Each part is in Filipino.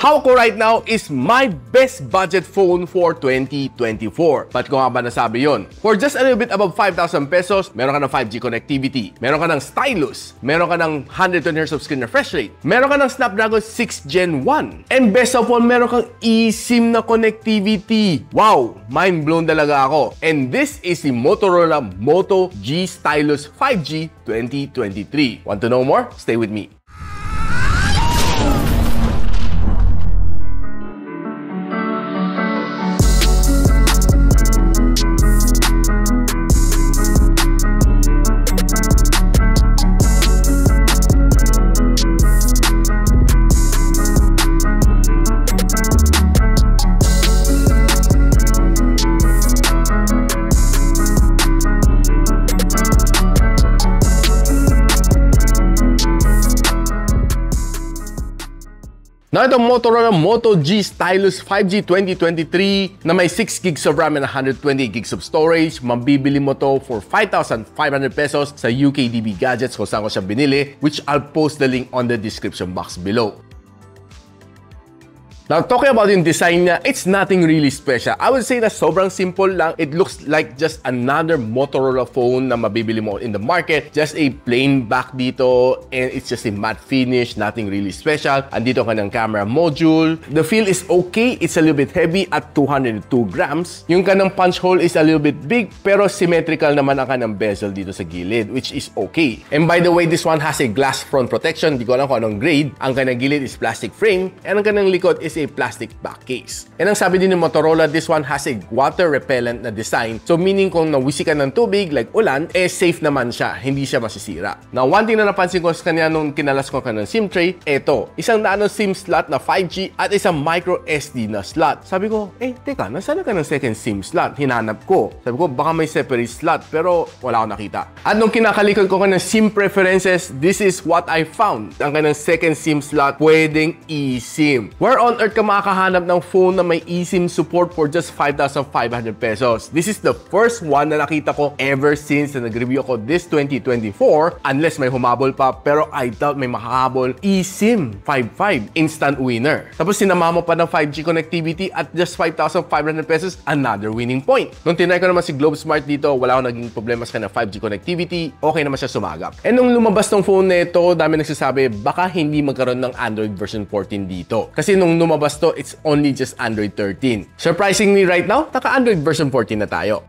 Hawak ko right now is my best budget phone for 2024. Ba't ko nga ba nasabi yun? For just a little bit above 5,000 pesos, meron ka ng 5G connectivity, meron ka ng Stylus, meron ka ng 120Hz of screen refresh rate, meron ka ng Snapdragon 6 Gen 1, and best of all, meron kang eSIM na connectivity. Wow! Mind blown talaga ako. And this is the Motorola Moto G Stylus 5G 2023. Want to know more? Stay with me. Now, itong Motorola Moto G Stylus 5G 2023 na may 6 gigs of RAM and 120 gigs of storage, mabibili mo to for 5,500 pesos sa UKDB Gadgets kung saan ko siya binili, which I'll post the link on the description box below. Now, talking about yung design niya, it's nothing really special. I would say na sobrang simple lang. It looks like just another Motorola phone na mabibili mo in the market. Just a plain back dito, and it's just a matte finish, nothing really special. Andito ka ng camera module. The feel is okay. It's a little bit heavy at 202 grams. Yung kanang punch hole is a little bit big, pero symmetrical naman ang kanang bezel dito sa gilid, which is okay. And by the way, this one has a glass front protection. Di ko alam kung anong grade. Ang kanang gilid is plastic frame, and ang kanang likod is a plastic back case. And ang sabi din ni Motorola, this one has a water repellent na design. So meaning kung nawisi ka ng tubig like ulan, safe naman siya. Hindi siya masisira. Now, one thing na napansin ko sa kanya nung kinalas ko ka ng SIM tray, eto, isang nano SIM slot na 5G at isang micro SD na slot. Sabi ko, teka, nasaan ka ng second SIM slot? Hinanap ko. Sabi ko, baka may separate slot, pero wala akong nakita. At nung kinakalikod ko ka ng SIM preferences, this is what I found. Ang kanang second SIM slot, pwedeng eSIM. Where on earth ka makakahanap ng phone na may eSIM support for just 5,500 pesos. This is the first one na nakita ko ever since na nag-review ako this 2024, unless may humabol pa, pero I doubt may makahabol. eSIM 5.5 instant winner. Tapos sinama mo pa ng 5G connectivity at just 5,500 pesos, another winning point. Nung tinry ko naman si Globe Smart dito, wala akong naging problema sa kanya 5G connectivity, okay naman siya sumagap. And nung lumabas ng phone na ito, dami nagsasabi baka hindi magkaroon ng Android version 14 dito. Kasi nung lumabas to, it's only just Android 13. Surprisingly right now, naka-Android version 14 na tayo.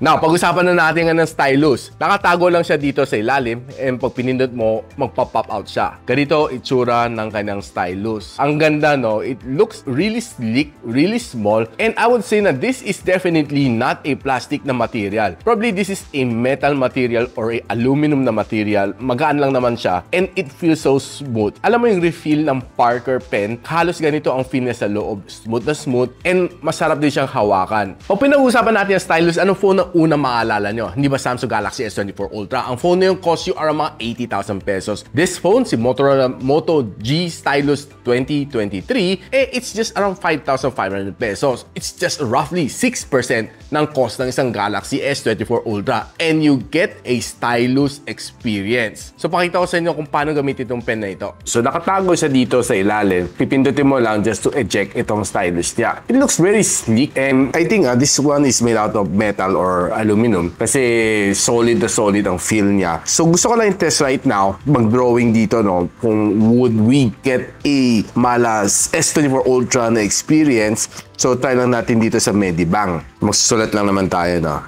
Now, pag-usapan na natin ng Stylus. Nakatago lang siya dito sa ilalim, and pag pinindot mo, magpa-pop out siya. Ganito itsura ng kanyang Stylus. Ang ganda, no? It looks really sleek, really small, and I would say na this is definitely not a plastic na material. Probably this is a metal material or a aluminum na material. Magaan lang naman siya, and it feels so smooth. Alam mo yung refill ng Parker pen, halos ganito ang feel niya sa loob. Smooth na smooth, and masarap din siyang hawakan. Pag pinag-usapan natin yung Stylus, anong phone na una maalala nyo? Hindi ba Samsung Galaxy S24 Ultra? Ang phone na yung cost you around mga 80,000 pesos. This phone, si Motorola Moto G Stylus 2023, it's just around 5,500 pesos. It's just roughly 6% ng cost ng isang Galaxy S24 Ultra. And you get a stylus experience. So, pakita ko sa inyo kung paano gamitin itong pen na ito. So, nakatago siya dito sa ilalim. Pipindutin mo lang just to eject itong stylus niya. It looks very sleek, and I think this one is made out of metal or aluminum kasi solid na solid ang feel niya. So gusto ko lang test right now, mag-drawing dito, no, kung would we get a malas S24 Ultra na experience. So try lang natin dito sa Medibang. Magsusulat lang naman tayo, no.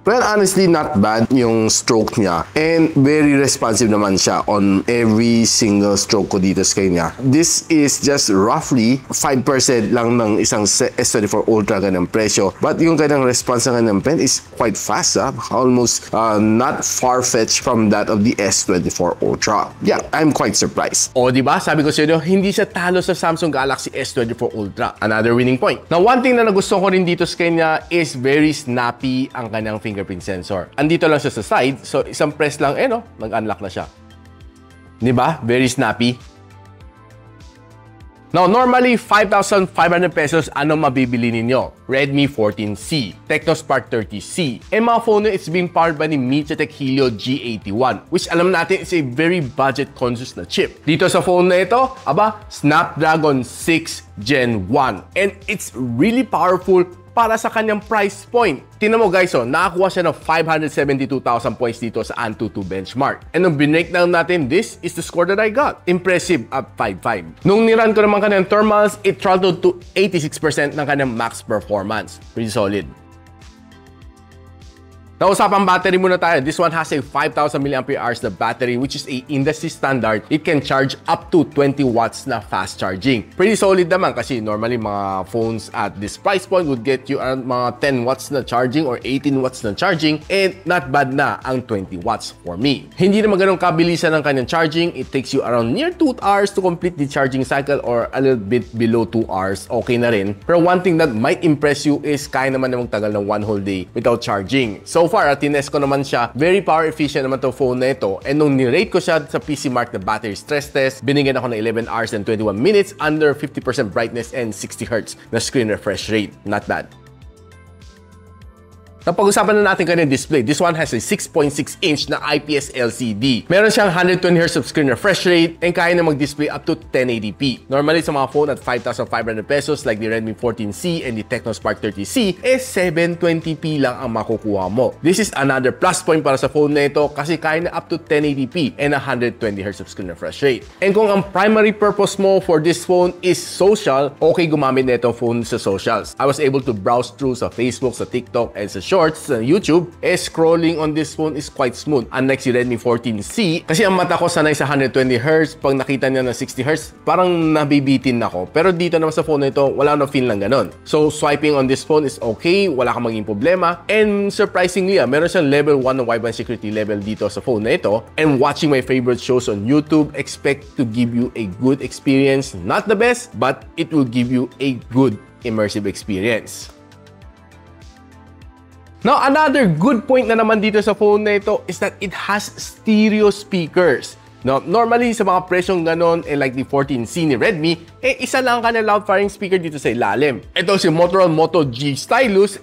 Well, honestly, not bad yung stroke niya. And very responsive naman siya on every single stroke ko dito sa kanya. This is just roughly 5% lang ng isang S24 Ultra ganang presyo. But yung kanyang response ng kanyang pen is quite fast. Almost not far-fetched from that of the S24 Ultra. Yeah, I'm quite surprised. O, diba? Sabi ko sa inyo, hindi siya talo sa Samsung Galaxy S24 Ultra. Another winning point. Now, one thing na nagustuhan ko rin dito sa kanya is very snappy ang kanyang fingerprint sensor. Andito lang siya sa side, so isang press lang, nag-unlock na siya. Diba? Very snappy. Now, normally, 5,500 pesos ano mabibili ninyo? Redmi 14C, Tecnospark 30C, and mga phone na it's being powered by the MediaTek Helio G81, which alam natin is a very budget-conscious na chip. Dito sa phone na ito, Snapdragon 6 Gen 1, and it's really powerful para sa kanyang price point. Tingnan mo guys, nakakuha siya ng 572,000 points dito sa Antutu benchmark. And nung binreakdown natin, this is the score that I got. Impressive at 5.5. Nung niran ko naman kanyang thermals, it throttled to 86% ng kanyang max performance. Pretty solid. Nausapang battery muna tayo. This one has a 5,000 mAh na battery, which is a industry standard. It can charge up to 20 watts na fast charging. Pretty solid naman kasi normally mga phones at this price point would get you around mga 10 watts na charging or 18 watts na charging, and not bad na ang 20 watts for me. Hindi naman ganun kabilisan ng kanyang charging. It takes you around near 2 hours to complete the charging cycle or a little bit below 2 hours. Okay na rin. Pero one thing that might impress you is kaya naman namang tagal ng 1 whole day without charging. So far, tinest ko naman siya. Very power efficient naman itong phone na ito. And nung nirate ko siya sa PC Mark na battery stress test, binigyan ako ng 11 hours and 21 minutes under 50% brightness and 60 Hz na screen refresh rate. Not bad. Napag-usapan na natin kanyang display. This one has a 6.6-inch na IPS LCD. Meron siyang 120Hz of screen refresh rate and kaya na mag-display up to 1080p. Normally sa mga phone at 5,500 pesos like the Redmi 14C and the Tecnospark 30C, 720p lang ang makukuha mo. This is another plus point para sa phone na ito kasi kaya na up to 1080p and 120Hz of screen refresh rate. And kung ang primary purpose mo for this phone is social, okay gumamit na itong phone sa socials. I was able to browse through sa Facebook, sa TikTok, and sa Shorts sa YouTube, scrolling on this phone is quite smooth. Unlike si Redmi 14C, kasi ang mata ko sanay sa 120Hz, pag nakita niya ng 60Hz, parang nabibitin ako. Pero dito naman sa phone na ito, wala na feel lang ganon. So, swiping on this phone is okay, wala kang maging problema. And surprisingly, meron siyang level 1 ng Wi-Fi security level dito sa phone na ito. And watching my favorite shows on YouTube, expect to give you a good experience. Not the best, but it will give you a good immersive experience. Now, another good point na naman dito sa phone na ito is that it has stereo speakers. No, normally sa mga presyong ganon, like the 14C ni Redmi, isa lang ka na loud firing speaker dito sa ilalim. Ito si Motorola Moto G Stylus,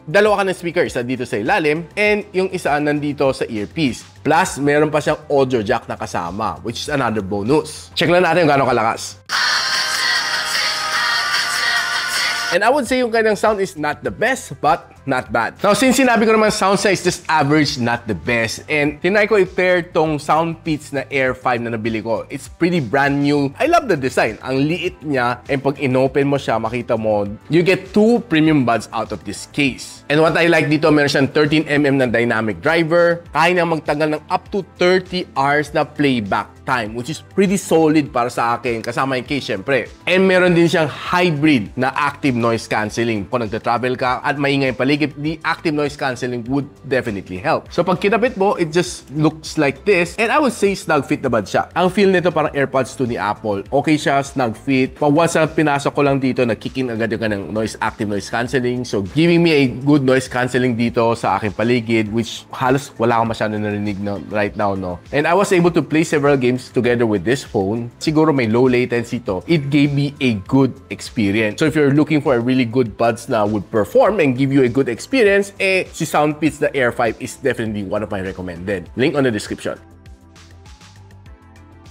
dalawa ka ng speaker, isa dito sa ilalim, and yung isa nandito sa earpiece. Plus, meron pa siyang audio jack na kasama, which is another bonus. Check lang natin kung gaano kalakas. And I would say yung kanyang sound is not the best, but not bad. Now, since sinabi ko naman sound size just average, not the best, and tinry ko i-pair tong Soundpeats na Air 5 na nabili ko. It's pretty brand new. I love the design. Ang liit niya, and pag inopen mo siya, makita mo, you get 2 premium buds out of this case. And what I like dito, meron siyang 13mm na dynamic driver. Kaya na magtagal ng up to 30 hours na playback time, which is pretty solid para sa akin, kasama yung case syempre. And meron din siyang hybrid na active noise cancelling. Kung nagta-travel ka at maingay yung paligid, the active noise cancelling would definitely help. So pag kinapit mo, it just looks like this, and I would say snug fit naman siya. Ang feel nito parang AirPods 2 ni Apple. Okay siya, snug fit. Pag once na pinasok ko lang dito, nag-kick in agad yung kanang active noise cancelling. So giving me a good noise cancelling dito sa aking paligid, which halos wala akong masyado narinig right now, no? And I was able to play several games together with this phone. Siguro may low latency to. It gave me a good experience. So if you're looking for a really good buds na would perform and give you a good experience, si Soundpeats na Air 5 is definitely one of my recommended. Link on the description.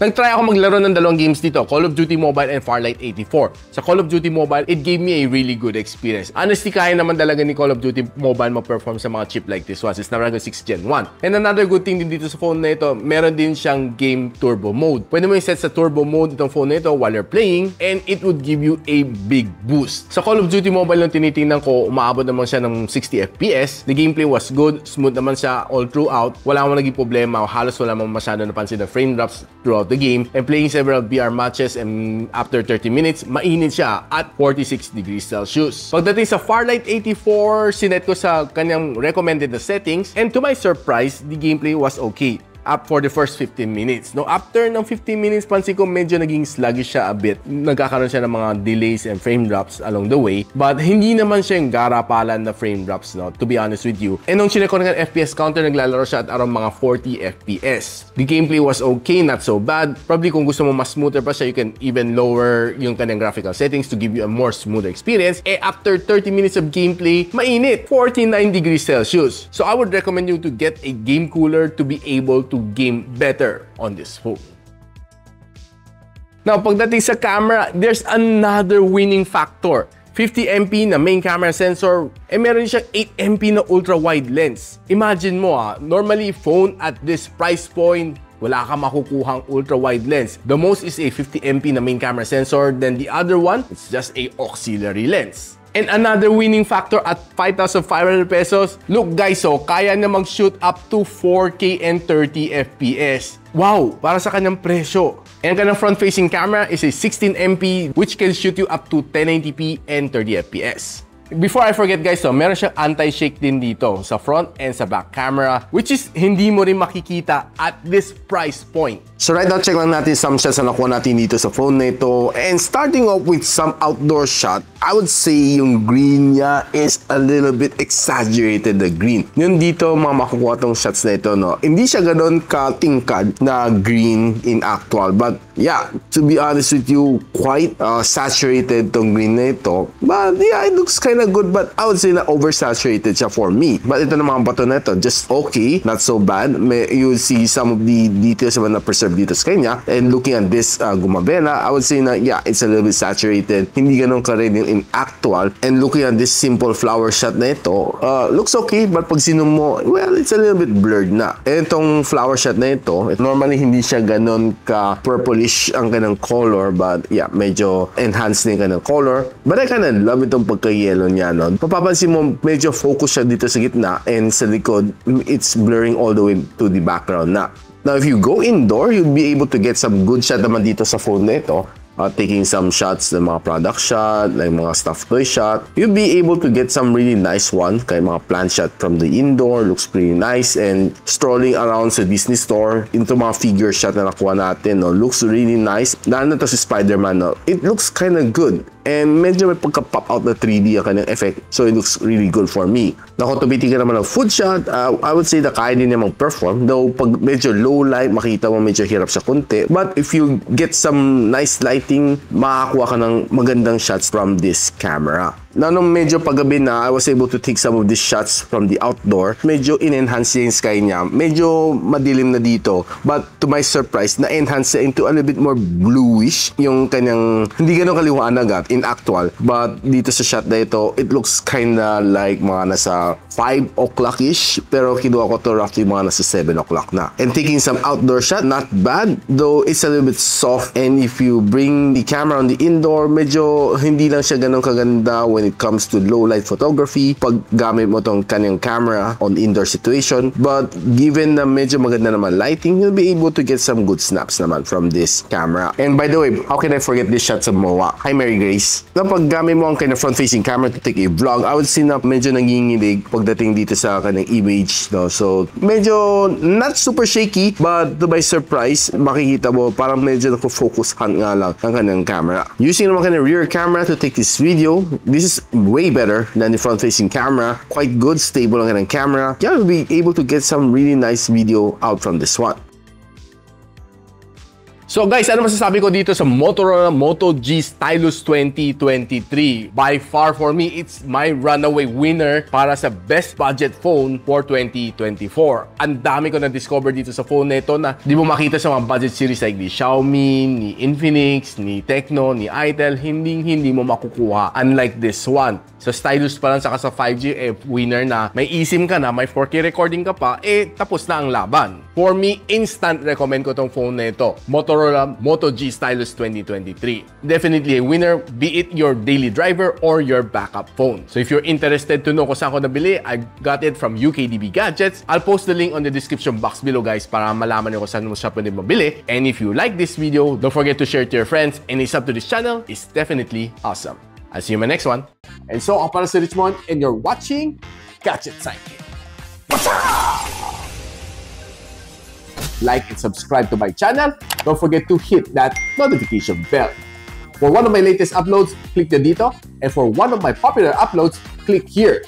Nag-try ako maglaro ng dalawang games dito, Call of Duty Mobile and Farlight 84. Sa Call of Duty Mobile, it gave me a really good experience. Honestly, kaya naman talaga ni Call of Duty Mobile ma-perform sa mga chip like this one. It's Snapdragon 6 Gen 1. And another good thing din dito sa phone na ito, meron din siyang game turbo mode. Pwede mo i-set sa turbo mode itong phone na ito while you're playing, and it would give you a big boost. Sa Call of Duty Mobile nung tinitingnan ko, umaabot naman siya ng 60 FPS. The gameplay was good, smooth naman siya all throughout. Wala akong naging problema, halos wala mong masyado napansin na frame drops throughout the game. And playing several VR matches, and after 30 minutes, mainit siya at 46 degrees Celsius. Pagdating sa Farlight 84, sinet ko sa kanyang recommended na settings, and to my surprise, the gameplay was okay. up for the first 15 minutes. No, after ng 15 minutes, pansin ko medyo naging sluggish siya a bit. Nagkakaroon siya ng mga delays and frame drops along the way. But hindi naman siya yung garapalan na frame drops, no, to be honest with you. And nung chinek ko ng FPS counter, naglalaro siya at around mga 40 FPS. The gameplay was okay, not so bad. Probably kung gusto mo mas smoother pa siya, you can even lower yung kanyang graphical settings to give you a more smoother experience. After 30 minutes of gameplay, mainit, 49 degrees Celsius. So I would recommend you to get a game cooler to be able to game better on this phone. Now, pagdating sa camera, there's another winning factor. 50MP na main camera sensor, meron siyang 8MP na ultra-wide lens. Imagine mo normally phone at this price point, wala ka makukuhang ultra-wide lens. The most is a 50MP na main camera sensor, then the other one, it's just a auxiliary lens. And another winning factor at 5,500 pesos. Look guys, kaya na mag-shoot up to 4K and 30 FPS. Wow, para sa kanyang presyo. And kanyang front-facing camera is a 16MP which can shoot you up to 1080p and 30 FPS. Before I forget guys, meron siyang anti-shake din dito sa front and sa back camera, which is hindi mo rin makikita at this price point. So right now, check lang natin some shots na nakuha natin dito sa phone na ito. And starting off with some outdoor shot, I would say yung green niya is a little bit exaggerated, the green. Yun dito, mga makukuha tong shots na ito, no? Hindi siya ganoon ka-tingkad na green in actual. But yeah, to be honest with you, quite saturated tong green na ito. But yeah, it looks kind of good, but I would say na oversaturated siya for me. But ito na mga bato na ito, just okay, not so bad. You'll see some of the details na preserve dito sa kanya. And looking at this gumabela, I would say na yeah, it's a little bit saturated. Hindi ganun ka rin in actual. And looking at this simple flower shot na ito, looks okay, but pag sinum mo, well, it's a little bit blurred na. And itong flower shot na ito, normally hindi siya ganun ka purplish ang kanang color, but yeah, medyo enhanced na yung kanang color. But I kinda love itong pagka-yellow niya, no? Papapansin mo, medyo focus siya dito sa gitna, and sa likod, it's blurring all the way to the background na. Now, if you go indoor, you'll be able to get some good shot naman dito sa phone na ito. Taking some shots, ng mga product shot, like mga stuffed toy shot. You'll be able to get some really nice one, kaya mga plant shot from the indoor, looks pretty nice. And strolling around sa Disney store, into mga figure shot na nakuha natin, no, looks really nice. Lalo na to si Spider-Man, no, it looks kind of good. And medyo may pagka-pop out na 3D ang kanyang effect. So it looks really good for me. Na kung tumitingin naman ng food shot, I would say na kaya din niya mag-perform. Though pag medyo low light, makita mo medyo hirap siya konti. But if you get some nice lighting, makakuha ka ng magandang shots from this camera. Na nung medyo paggabi na, I was able to take some of these shots from the outdoor. Medyo in-enhance yung sky niya. Medyo madilim na dito. But to my surprise, na-enhance siya into a little bit more bluish. Yung kanyang, hindi ganun kaliwanag in actual. But dito sa shot na ito, it looks kinda like mga nasa 5 o'clock-ish. Pero kinuha ko to roughly mga nasa 7 o'clock na. And taking some outdoor shot, not bad. Though it's a little bit soft. And if you bring the camera on the indoor, medyo hindi lang siya ganun kaganda when it comes to low light photography pag gamit mo tong kanyang camera on indoor situation. But given na medyo maganda naman lighting, you'll be able to get some good snaps naman from this camera. And by the way, how can I forget this shot sa MOA? Hi Mary Grace. Na pag gamit mo ang kanyang front facing camera to take a vlog, I would say na medyo nanginginig pagdating dito sa kanyang image, no? So medyo not super shaky, but to my surprise, makikita mo parang medyo nako-focus nga lang ang kanyang camera. Using naman kanyang rear camera to take this video, this is way better than the front-facing camera. Quite good, stable ang kanyang camera. Yeah, you'll be able to get some really nice video out from this one. So guys, ano masasabi ko dito sa Motorola Moto G Stylus 2023? By far for me, it's my runaway winner para sa best budget phone for 2024. Ang dami ko na-discover dito sa phone na ito na di mo makita sa mga budget series like ni Xiaomi, ni Infinix, ni Tecno, ni Itel, hindi mo makukuha. Unlike this one. Sa Stylus pa lang saka sa 5G, winner na. May eSIM ka na, may 4K recording ka pa, tapos na ang laban. For me, instant recommend ko tong phone na ito. Motorola Moto G Stylus 2023. Definitely a winner, be it your daily driver or your backup phone. So if you're interested to know kung saan ko nabili, I got it from UKDB Gadgets. I'll post the link on the description box below guys para malaman nyo kung saan mo siya pwede mabili. And if you like this video, don't forget to share to your friends. And a sub to this channel is definitely awesome. I'll see you in my next one. And so, ako pala si Richmond and you're watching Gadget Sidekick. Wasak! like and subscribe to my channel. Don't forget to hit that notification bell. For one of my latest uploads, click the dito. And for one of my popular uploads, click here.